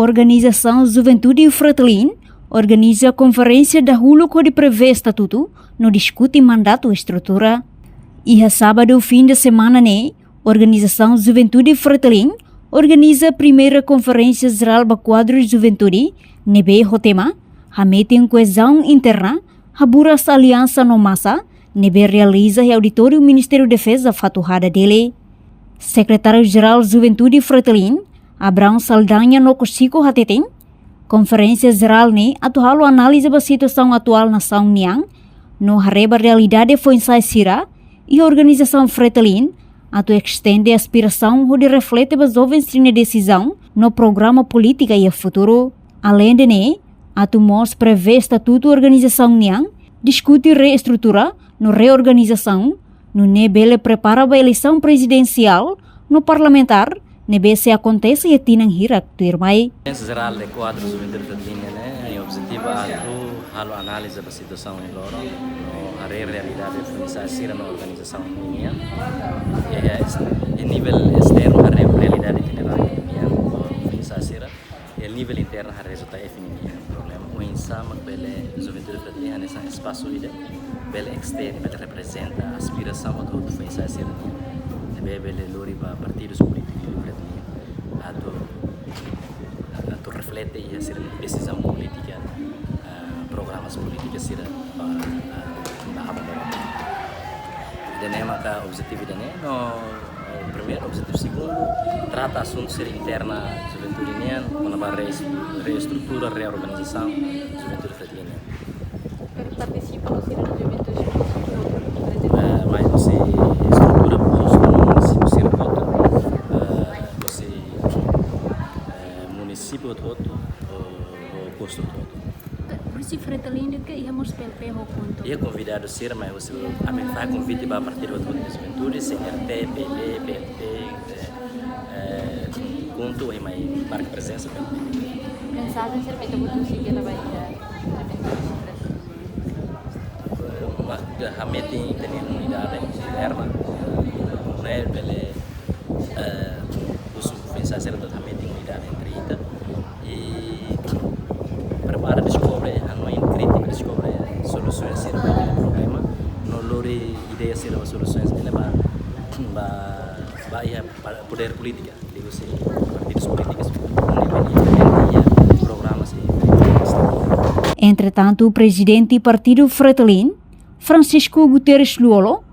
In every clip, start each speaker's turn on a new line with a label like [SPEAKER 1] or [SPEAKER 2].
[SPEAKER 1] Organização Juventude Fretilin organiza conferência dahulu que prevê estatuto no discute mandato e estrutura. E sábado, fim de semana, Organização Juventude Fretilin organiza a primeira conferência geral do quadro de juventude, nebe o tema, a meeting coesão interna, a buras aliança no massa, nebe realiza o auditório Ministério da Defesa fatuhada dele. Secretário-Geral Juventude Fretilin, Abrão Saldanha no Cosico Hatetem, Conferência Geral atual análise da situação atual na São Niang, no arreba realidade foi sira e a organização Fretilin, extende a aspiração de refletir as jovens na decisão no programa política e futuro. Além de mos prevê estatuto organização Niang, discute reestrutura no reorganização, no nebele prepara a eleição presidencial, no parlamentar, nebe se acontece e tinang hirak tu irmai.
[SPEAKER 2] Geral de quadro juventude fretilin o objetivo halo análise da situação em loro, no realidade organização na organização minha, e nível externo a realidade geral minha organização, e nível interno a resultado minha problema. O insama bele juventude fretilin nessa espaço ide, bele externo bele representa a aspiração do organização minha, bele lori para partidos políticos atau reflete ya sira decisão política, programas políticos sira para dan maka objetivo dan no primeiro objetivo segundo trata assunto sira interna juventude nian menambah reestrutura reorganização juventude fretilin.
[SPEAKER 3] Participa no sira juventude
[SPEAKER 2] mas você estrutura posto no município sira voto município todo o posto todo.
[SPEAKER 3] Kursi Fretilin que íamos PLP ho ponto.
[SPEAKER 2] Ia convidado ser, mas você vai convite para partir do outro juventude, CNRT, PL, PLP, conto e mais marca presença.
[SPEAKER 3] Pensado em ser feito por conseguir levar
[SPEAKER 2] a meeting tem unidade interna, né? Bele usul pensar ser da meeting unidade entre ita e prepara descobre anuin crítica descobre soluções ser para o problema, no lori ideia ser soluções ele vai para poder política, digo se partidos políticos programas.
[SPEAKER 1] Entretanto, o presidente do Partido Fretilin, Francisco Guterres Luolo,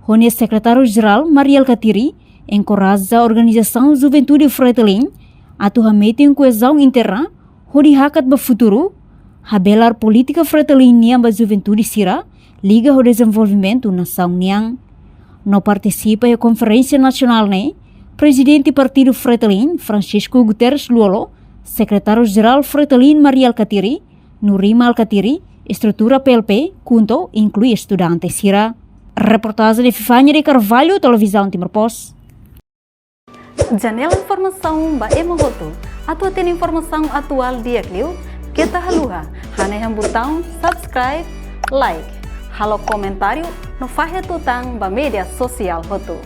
[SPEAKER 1] o secretário-geral Mariel Katiri, encoraja a organização Juventude Fretilin a meeting coesão interna, onde hakat ba futuro, habelar política Fretilin niang ba juventude sira, liga o desenvolvimento na São Niang. No participa a conferência nacional presidente do Partido Fretilin, Francisco Guterres Luolo, secretário-geral Fretilin Mariel Katiri, Nurima Al-Katiri, estrutura PLP, junto inclui estudantes sira. Reportagem de Fifanya de Carvalho, Televisão Timor Post.
[SPEAKER 4] Janela informação ba emohoto. Atua tem informação atual dia kliu. Kita haluha. Hane yang botão subscribe, like. Halo comentário no fahe tutang ba media sosial hoto.